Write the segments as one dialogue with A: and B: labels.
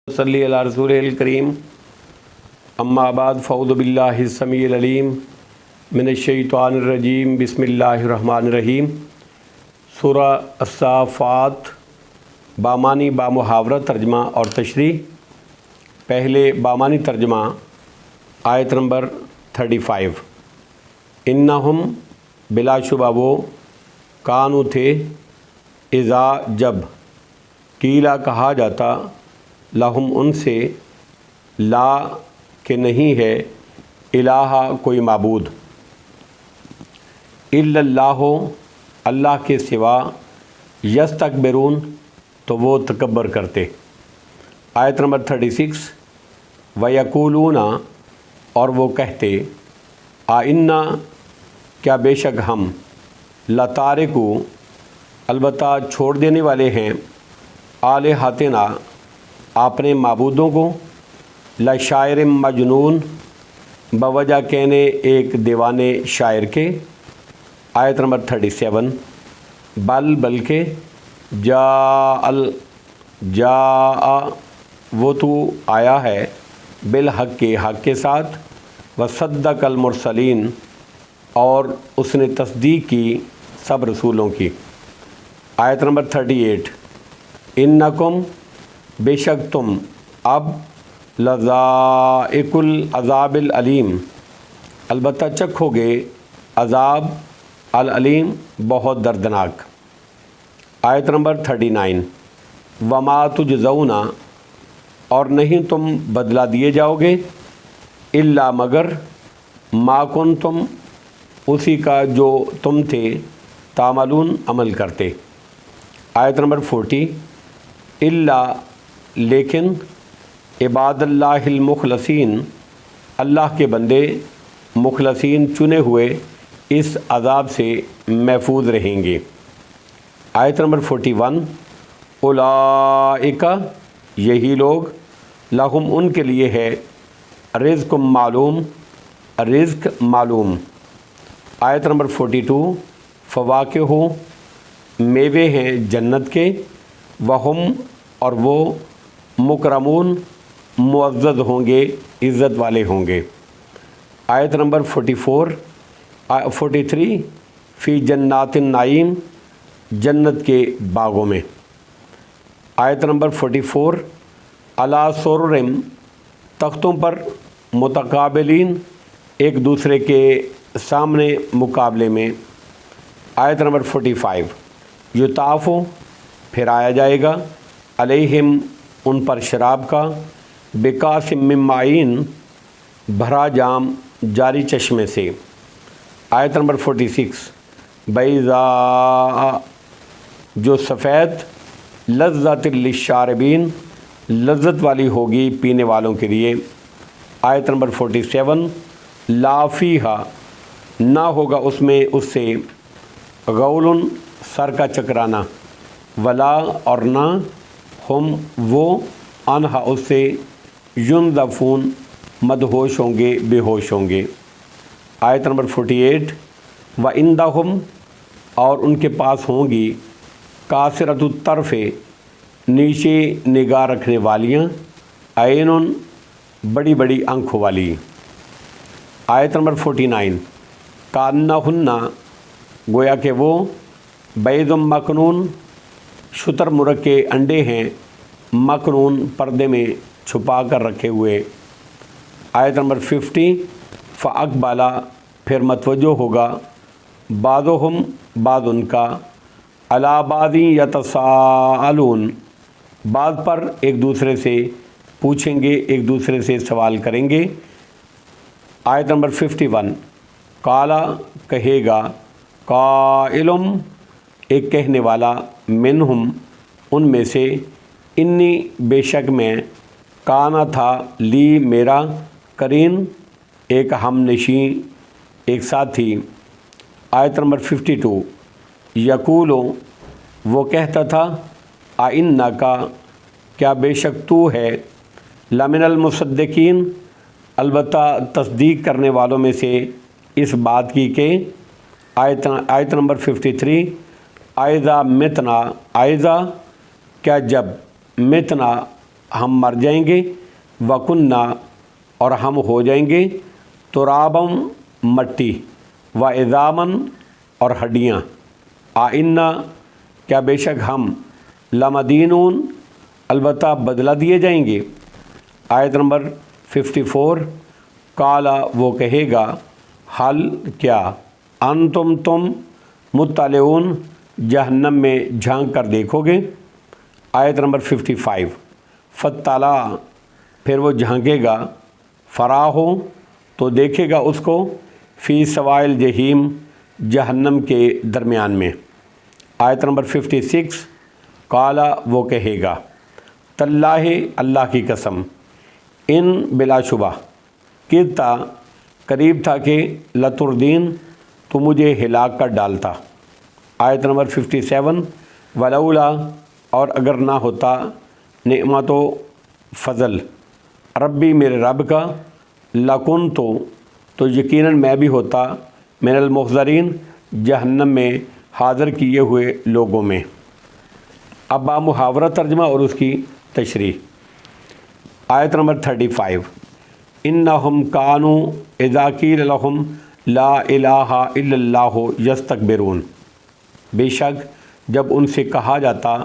A: صلی علی رسول الکریم اما بعد فاعوذ باللہ السمیع العلیم من الشیطان الرجیم بسم اللہ الرحمن الرحیم۔ سورہ الصافات بامانی بامحاورہ ترجمہ اور تشریح۔ پہلے بامانی ترجمہ آیت نمبر 35۔ انہم بلا شبہ وہ کانو تھے اذا جب قیلا کہا جاتا لہم ان سے لا کہ نہیں ہے الہ کوئی معبود الا اللہ اللہ کے سوا یستکبرون تو وہ تکبر کرتے۔ آیت نمبر 36۔ ویقولون اور وہ کہتے آئنا کیا بے شک ہم لتارکو البتہ چھوڑ دینے والے ہیں آلہتنا اپنے معبودوں کو لشاعر مجنون بوجہ کہنے ایک دیوانے شاعر کے۔ آیت نمبر 37۔ بلکہ جاء وہ تو آیا ہے بالحق کے حق کے ساتھ وصدق المرسلین اور اس نے تصدیق کی سب رسولوں کی۔ آیت نمبر 38۔ انکم بے شک تم اب لذائق العذاب العلیم البتہ چکھو گے عذاب العلیم بہت دردناک۔ آیت نمبر 39۔ وما تجزون اور نہیں تم بدلہ دیے جاؤ گے الا مگر ما کنتم اسی کا جو تم تھے تعملون عمل کرتے۔ آیت نمبر 40۔ الا لیکن عباد اللہ المخلصین اللہ کے بندے مخلصین چنے ہوئے اس عذاب سے محفوظ رہیں گے۔ آیت نمبر 41۔ اولئک یہی لوگ لہم ان کے لیے ہے رزق معلوم رزق معلوم۔ آیت نمبر 42۔ فواکہ میوے ہیں جنت کے وہم اور وہ مکرمون معزز ہوں گے عزت والے ہوں گے۔ آیت نمبر 43۔ فی جنات النعیم جنت کے باغوں میں۔ آیت نمبر 44۔ علی سرر تختوں پر متقابلین ایک دوسرے کے سامنے مقابلے میں۔ آیت نمبر 45۔ یطاف پھرایا جائے گا علیہم ان پر شراب کا بکاس من معین بھرا جام جاری چشمے سے۔ آیت نمبر 46۔ بیضاء جو سفید لذت للشاربین لذت والی ہوگی پینے والوں کے لیے۔ آیت نمبر 47۔ لا فیہا نہ ہوگا اس میں اس سے غول سر کا چکرانا ولا اور نہ ہم وہ انہا اس سے ینزفون مدہوش ہوں گے بے ہوش ہوں گے۔ آیت نمبر 48۔ وعندہم اور ان کے پاس ہوں گی قاصرۃ الطرف نیچے نگاہ رکھنے والیاں عین بڑی بڑی آنکھوں والی۔ آیت نمبر 49۔ کانہن گویا کہ وہ بیض مکنون شتر مرغ کے انڈے ہیں مکنون پردے میں چھپا کر رکھے ہوئے۔ آیت نمبر 50۔ فاقبل پھر متوجہ ہوگا بعضہم بعض ان کا علی بعض یتساءلون بعض پر ایک دوسرے سے پوچھیں گے ایک دوسرے سے سوال کریں گے۔ آیت نمبر 51۔ قالا کہے گا قائلم ایک کہنے والا منہم ان میں سے انی بے شک میں کانا تھا لی میرا قرین ایک ہم نشین ایک ساتھی۔ آیت نمبر 52۔ یقولو وہ کہتا تھا آئنکا کیا بے شک تو ہے لمن المصدقین البتہ تصدیق کرنے والوں میں سے اس بات کی کہ آیت نمبر 53۔ آئزہ متنا آئزہ کیا جب متنا ہم مر جائیں گے، وکننا اور ہم ہو جائیں گے، ترابم مٹی، و عظامن اور ہڈیاں، آئنہ کیا بے شک ہم، لمدینون البتہ بدلہ دیے جائیں گے۔ آیت نمبر 54، قالا وہ کہے گا، حل کیا، تم مطلعون جہنم میں جھانک کر دیکھو گے۔ آیت نمبر 55، فطلع پھر وہ جھانکے گا، فراہ تو دیکھے گا اس کو، فی سوائل جہیم جہنم کے درمیان میں۔ آیت نمبر 56، قالا وہ کہے گا، تاللہ اللہ کی قسم، ان بلا شبہ، کتا قریب تھا کہ لتردین تو مجھے ہلاک کر ڈالتا۔ آیت نمبر 57، ولولا اور اگر نہ ہوتا، نعمت و فضل ربی میرے رب کا، لکن تو یقیناً میں بھی ہوتا، من المحضرین جہنم میں حاضر کیے ہوئے لوگوں میں۔ اب با محاورہ ترجمہ اور اس کی تشریح۔ آیت نمبر 35، انہم کانوا اذا قیل لہم لا الہ الا اللہ یستکبرون، بے شک جب ان سے کہا جاتا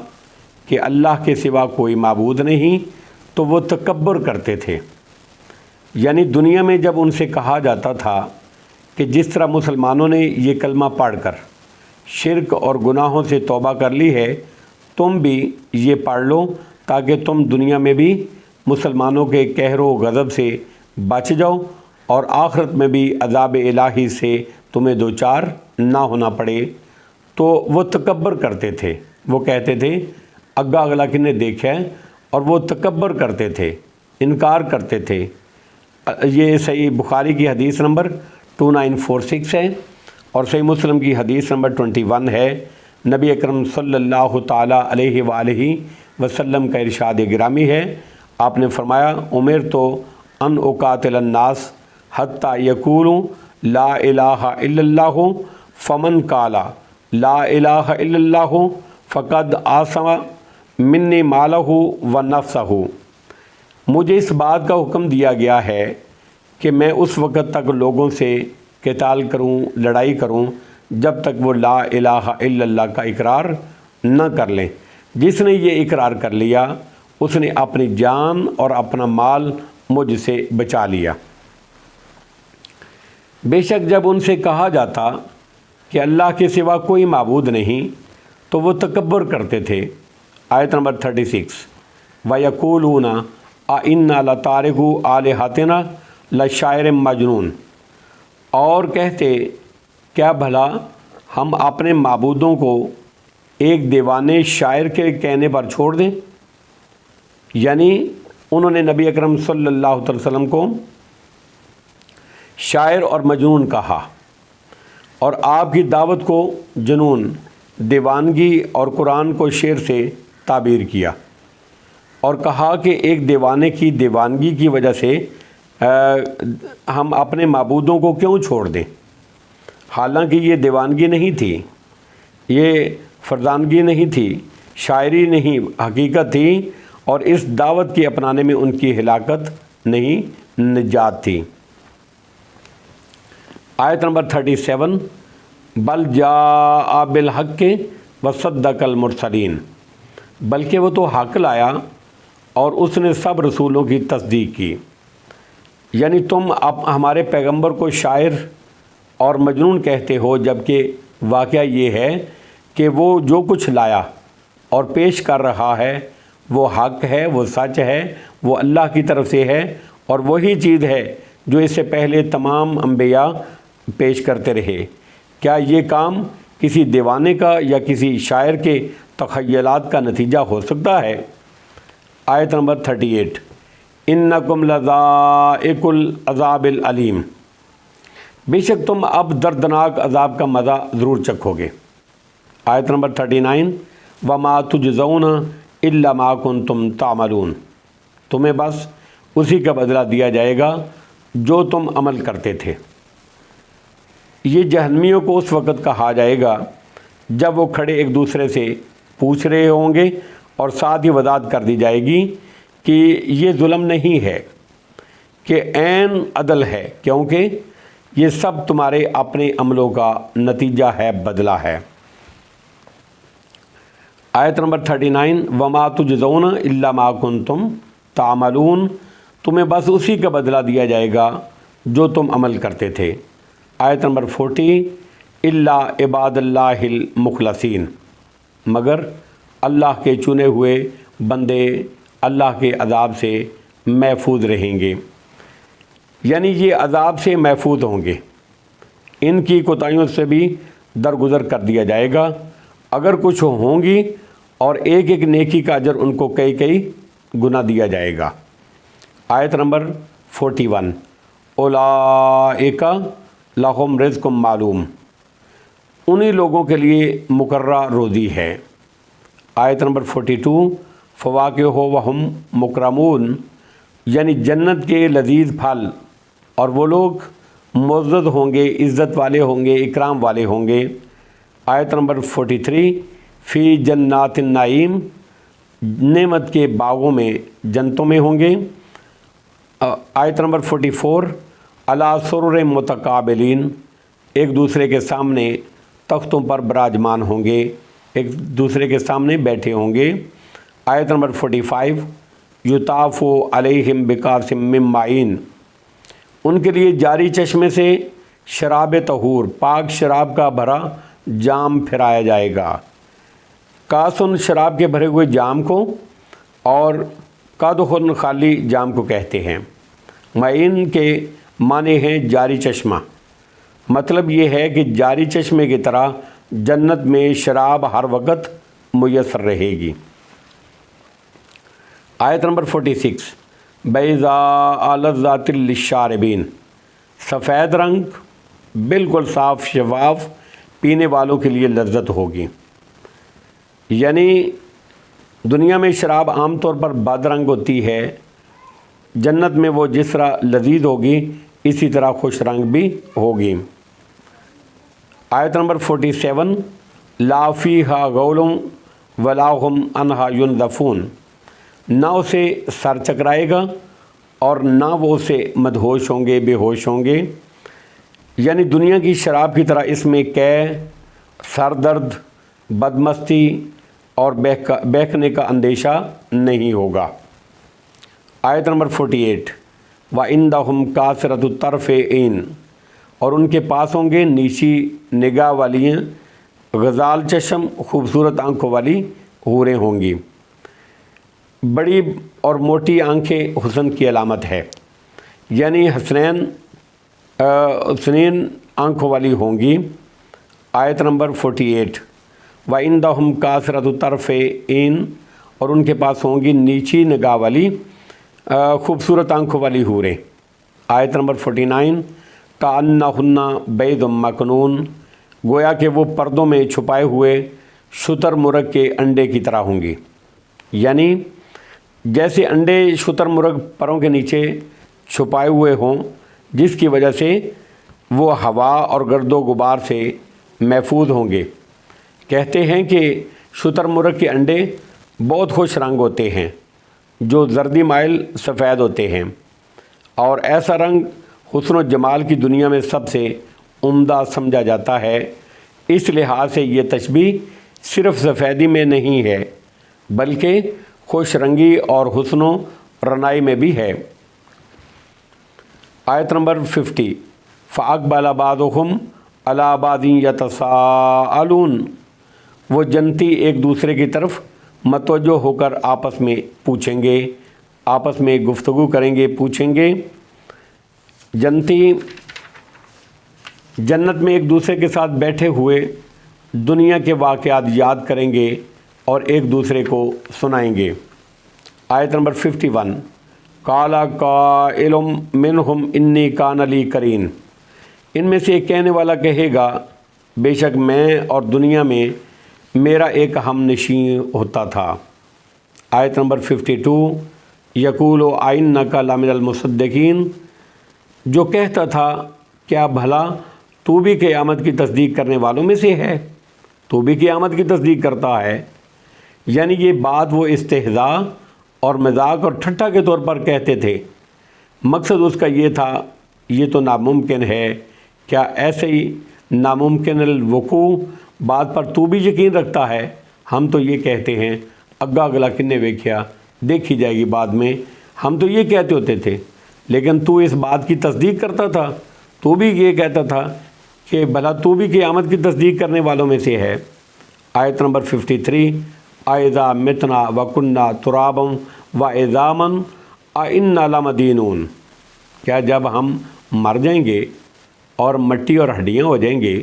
A: کہ اللہ کے سوا کوئی معبود نہیں تو وہ تکبر کرتے تھے۔ یعنی دنیا میں جب ان سے کہا جاتا تھا کہ جس طرح مسلمانوں نے یہ کلمہ پڑھ کر شرک اور گناہوں سے توبہ کر لی ہے، تم بھی یہ پڑھ لو تاکہ تم دنیا میں بھی مسلمانوں کے قہر و غضب سے بچ جاؤ اور آخرت میں بھی عذاب الہی سے تمہیں دوچار نہ ہونا پڑے، تو وہ تکبر کرتے تھے۔ وہ کہتے تھے اگا اگلا کنے دیکھا ہے، اور وہ تکبر کرتے تھے، انکار کرتے تھے۔ یہ صحیح بخاری کی حدیث نمبر 2946 ہے، اور صحیح مسلم کی حدیث نمبر 21 ہے۔ نبی اکرم صلی اللہ تعالیٰ علیہ وآلہ وسلم کا ارشاد گرامی ہے، آپ نے فرمایا، امرت ان اقاتل الناس حتی یقولوا لا الہ الا اللہ فمن قال لا الہ الا اللہ فقد عصم منی مالہ و نفسہ۔ مجھے اس بات کا حکم دیا گیا ہے کہ میں اس وقت تک لوگوں سے قتال کروں، لڑائی کروں، جب تک وہ لا الہ الا اللہ کا اقرار نہ کر لیں۔ جس نے یہ اقرار کر لیا اس نے اپنی جان اور اپنا مال مجھ سے بچا لیا۔ بے شک جب ان سے کہا جاتا کہ اللہ کے سوا کوئی معبود نہیں تو وہ تکبر کرتے تھے۔ آیت نمبر 36، وَيَقُولُونَ أَإِنَّا لَتَارِكُو آلِهَتِنَا لَشَاعِرٍ مَجْنُونٍ، اور کہتے کیا بھلا ہم اپنے معبودوں کو ایک دیوانے شاعر کے کہنے پر چھوڑ دیں؟ یعنی انہوں نے نبی اکرم صلی اللہ علیہ وسلم کو شاعر اور مجنون کہا، اور آپ کی دعوت کو جنون، دیوانگی اور قرآن کو شعر سے تعبیر کیا، اور کہا کہ ایک دیوانے کی دیوانگی کی وجہ سے ہم اپنے معبودوں کو کیوں چھوڑ دیں؟ حالانکہ یہ دیوانگی نہیں تھی، یہ فرزانگی نہیں تھی، شاعری نہیں، حقیقت تھی، اور اس دعوت کے اپنانے میں ان کی ہلاکت نہیں، نجات تھی۔ آیت نمبر 37، بل جاء بالحق وصدق المرسلین، بلکہ وہ تو حق لایا اور اس نے سب رسولوں کی تصدیق کی۔ یعنی تم اب ہمارے پیغمبر کو شاعر اور مجنون کہتے ہو، جبکہ واقعہ یہ ہے کہ وہ جو کچھ لایا اور پیش کر رہا ہے وہ حق ہے، وہ سچ ہے، وہ اللہ کی طرف سے ہے، اور وہی چیز ہے جو اس سے پہلے تمام انبیاء پیش کرتے رہے۔ کیا یہ کام کسی دیوانے کا یا کسی شاعر کے تخیلات کا نتیجہ ہو سکتا ہے؟ آیت نمبر 38، انکم لذائق العذاب العلیم، بے شک تم اب دردناک عذاب کا مزہ ضرور چکھو گے۔ آیت نمبر 39، وما تجزون الا ما کنتم تعملون، تمہیں بس اسی کا بدلہ دیا جائے گا جو تم عمل کرتے تھے۔ یہ جہنمیوں کو اس وقت کہا جائے گا جب وہ کھڑے ایک دوسرے سے پوچھ رہے ہوں گے، اور ساتھ ہی وضاحت کر دی جائے گی کہ یہ ظلم نہیں ہے، کہ عین عدل ہے، کیونکہ یہ سب تمہارے اپنے عملوں کا نتیجہ ہے، بدلہ ہے۔ آیت نمبر 39، وما تجزون الا ما کنتم تعملون، تمہیں بس اسی کا بدلہ دیا جائے گا جو تم عمل کرتے تھے۔ آیت نمبر 40، الا عباد اللہ المخلصین، مگر اللہ کے چنے ہوئے بندے اللہ کے عذاب سے محفوظ رہیں گے، یعنی یہ عذاب سے محفوظ ہوں گے، ان کی کوتاہیوں سے بھی درگزر کر دیا جائے گا، اگر کچھ ہوں گی، اور ایک ایک نیکی کا اجر ان کو کئی کئی گنا دیا جائے گا۔ آیت نمبر 41، اولئک لہم رزق معلوم، انہی لوگوں کے لیے مقررہ روزی ہے۔ آیت نمبر 42، فواکہ وہم مکرمون، یعنی جنت کے لذیذ پھل، اور وہ لوگ معزز ہوں گے، عزت والے ہوں گے، اکرام والے ہوں گے۔ آیت نمبر 43، فی جنات النعیم، نعمت کے باغوں میں، جنتوں میں ہوں گے۔ آیت نمبر 44، علی سرر متقابلین، ایک دوسرے کے سامنے تختوں پر براجمان ہوں گے، ایک دوسرے کے سامنے بیٹھے ہوں گے۔ آیت نمبر 45، یطاف علیہم بکأس من معین، ان کے لیے جاری چشمے سے شراب طہور، پاک شراب کا بھرا جام پھرایا جائے گا۔ کاسن شراب کے بھرے ہوئے جام کو، اور قدحن خالی جام کو کہتے ہیں۔ معین کے معنی ہیں جاری چشمہ، مطلب یہ ہے کہ جاری چشمے کی طرح جنت میں شراب ہر وقت میسر رہے گی۔ آیت نمبر 46، بیضاء لذات للشاربین، سفید رنگ، بالکل صاف شفاف، پینے والوں کے لیے لذت ہوگی۔ یعنی دنیا میں شراب عام طور پر بد رنگ ہوتی ہے، جنت میں وہ جس طرح لذیذ ہوگی اسی طرح خوش رنگ بھی ہوگی۔ آیت نمبر 47، لا فیہا غول ولا ہم عنہا ینزفون، نہ اسے سر چکرائے گا اور نہ وہ اسے مدہوش ہوں گے، بے ہوش ہوں گے۔ یعنی دنیا کی شراب کی طرح اس میں قے، سر درد، بدمستی اور بہکنے کا اندیشہ نہیں ہوگا۔ آیت نمبر 48، وَعِندَهُمْ قَاصِرَةُ الطَّرْفِ عِین، اور ان کے پاس ہوں گے نیچی نگاہ والی غزال چشم، خوبصورت آنکھوں والی حوریں ہوں گی۔ بڑی اور موٹی آنکھیں حسن کی علامت ہے، یعنی حسنین آنکھوں والی ہوں گی۔ آیت نمبر 48، وَعِندَهُمْ قَاصِرَةُ الطَّرْفِ عِین، اور ان کے پاس ہوں گی نیچی نگاہ والی خوبصورت آنکھوں والی حوریں۔ آیت نمبر 49، کَأَنَّهُنَّ بَیضٌ مَکْنُون، گویا کہ وہ پردوں میں چھپائے ہوئے شتر مرغ کے انڈے کی طرح ہوں گی، یعنی جیسے انڈے شتر مرغ پروں کے نیچے چھپائے ہوئے ہوں، جس کی وجہ سے وہ ہوا اور گرد و غبار سے محفوظ ہوں گے۔ کہتے ہیں کہ شتر مرغ کے انڈے بہت خوش رنگ ہوتے ہیں، جو زردی مائل سفید ہوتے ہیں، اور ایسا رنگ حسن و جمال کی دنیا میں سب سے عمدہ سمجھا جاتا ہے۔ اس لحاظ سے یہ تشبیہ صرف سفیدی میں نہیں ہے، بلکہ خوش رنگی اور حسن و رنائی میں بھی ہے۔ آیت نمبر 50، فَأَقْبَلَ بَعْضُهُمْ عَلَىٰ بَعْضٍ يَتَسَاءَلُونَ، وہ جنتی ایک دوسرے کی طرف متوجہ ہو کر آپس میں پوچھیں گے، آپس میں گفتگو کریں گے، پوچھیں گے۔ جنتی جنت میں ایک دوسرے کے ساتھ بیٹھے ہوئے دنیا کے واقعات یاد کریں گے اور ایک دوسرے کو سنائیں گے۔ آیت نمبر 51، قَالَ قَائِلٌ مِّنْهُمْ إِنِّي كَانَ لِي قَرِینٌ، ان میں سے ایک کہنے والا کہے گا، بے شک میں اور دنیا میں میرا ایک ہم نشین ہوتا تھا۔ آیت نمبر 52، یقول أَإِنَّكَ لَمِنَ الْمُصَدِّقِینَ، جو کہتا تھا کیا بھلا تو بھی قیامت کی تصدیق کرنے والوں میں سے ہے، تو بھی قیامت کی تصدیق کرتا ہے۔ یعنی یہ بات وہ استہزاء اور مذاق اور ٹھٹھا کے طور پر کہتے تھے۔ مقصد اس کا یہ تھا یہ تو ناممکن ہے، کیا ایسے ہی ناممکن الوقوع بات پر تو بھی یقین رکھتا ہے؟ ہم تو یہ کہتے ہیں اگا اگلا کنے ویکھیا، دیکھی جائے گی بعد میں، ہم تو یہ کہتے ہوتے تھے، لیکن تو اس بات کی تصدیق کرتا تھا، تو بھی یہ کہتا تھا کہ بھلا تو بھی قیامت کی تصدیق کرنے والوں میں سے ہے۔ آیت نمبر 53 اَإِذَا مِتْنَا وَكُنَّا تُرَابًا وَعِظَامًا أَإِنَّا لَمَدِينُونَ، کیا جب ہم مر جائیں گے اور مٹی اور ہڈیاں ہو جائیں گے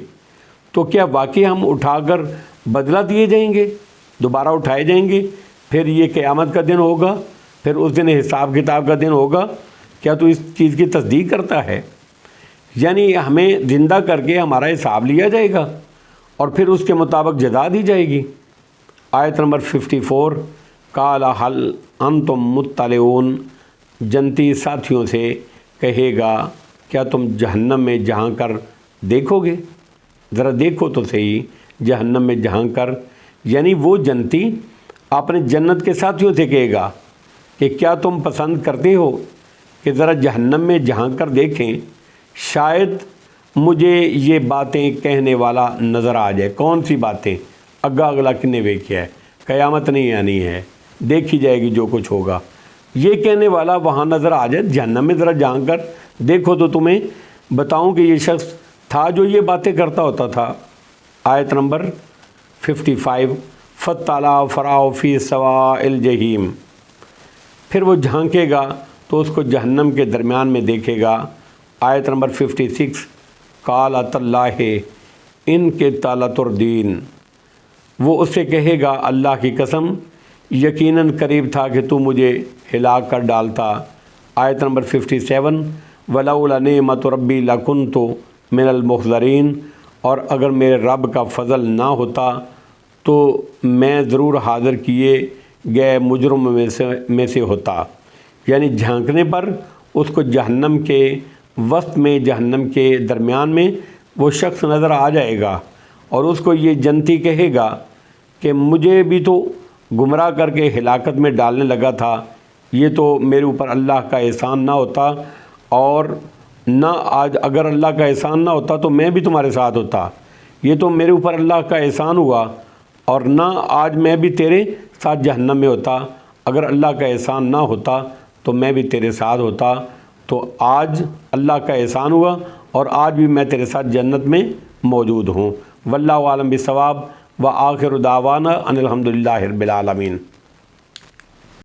A: تو کیا واقعی ہم اٹھا کر بدلہ دیے جائیں گے، دوبارہ اٹھائے جائیں گے؟ پھر یہ قیامت کا دن ہوگا، پھر اس دن حساب کتاب کا دن ہوگا، کیا تو اس چیز کی تصدیق کرتا ہے؟ یعنی ہمیں زندہ کر کے ہمارا حساب لیا جائے گا اور پھر اس کے مطابق جزا دی جائے گی۔ آیت نمبر 54 قال هل انتم مطلعون، جنتی ساتھیوں سے کہے گا کیا تم جہنم میں جھانک کر دیکھو گے؟ ذرا دیکھو تو صحیح جہنم میں جھانک کر، یعنی وہ جنتی اپنے جنت کے ساتھیوں سے کہے گا کہ کیا تم پسند کرتے ہو کہ ذرا جہنم میں جھانک کر دیکھیں، شاید مجھے یہ باتیں کہنے والا نظر آ جائے۔ کون سی باتیں؟ اگا اگلا کنے ویکھیا ہے، قیامت نہیں آنی ہے، دیکھی جائے گی جو کچھ ہوگا، یہ کہنے والا وہاں نظر آ جائے جہنم میں، ذرا جھانک کر دیکھو تو تمہیں بتاؤں کہ یہ شخص تھا جو یہ باتیں کرتا ہوتا تھا۔ آیت نمبر 55 فَاطَّلَعَ فَرَآهُ فِي سَوَاءِ الْجَحِيمِ، پھر وہ جھانکے گا تو اس کو جہنم کے درمیان میں دیکھے گا۔ آیت نمبر 56 قَالَ تَاللَّهِ إِن كِدتَّ لَتُرْدِينِ، وہ اس سے کہے گا اللہ کی قسم یقیناً قریب تھا کہ تو مجھے ہلاک کر ڈالتا۔ آیت نمبر 57 وَلَوْلَا نِعْمَةُ رَبِّي لَكُنْتُ مِنَ الْمُحْضَرِينَ، اور اگر میرے رب کا فضل نہ ہوتا تو میں ضرور حاضر کیے گئے مجرم میں سے ہوتا۔ یعنی جھانکنے پر اس کو جہنم کے وسط میں، جہنم کے درمیان میں وہ شخص نظر آ جائے گا اور اس کو یہ جنتی کہے گا کہ مجھے بھی تو گمراہ کر کے ہلاکت میں ڈالنے لگا تھا، یہ تو میرے اوپر اللہ کا احسان نہ ہوتا، اور نہ آج اگر اللہ کا احسان نہ ہوتا تو میں بھی تمہارے ساتھ ہوتا، یہ تو میرے اوپر اللہ کا احسان ہوا، اور نہ آج میں بھی تیرے ساتھ جہنم میں ہوتا، اگر اللہ کا احسان نہ ہوتا تو میں بھی تیرے ساتھ ہوتا، تو آج اللہ کا احسان ہوا اور آج بھی میں تیرے ساتھ جنت میں موجود ہوں۔ واللہ عالم بالصواب، وآخر دعوانا ان الحمدللہ رب العالمین۔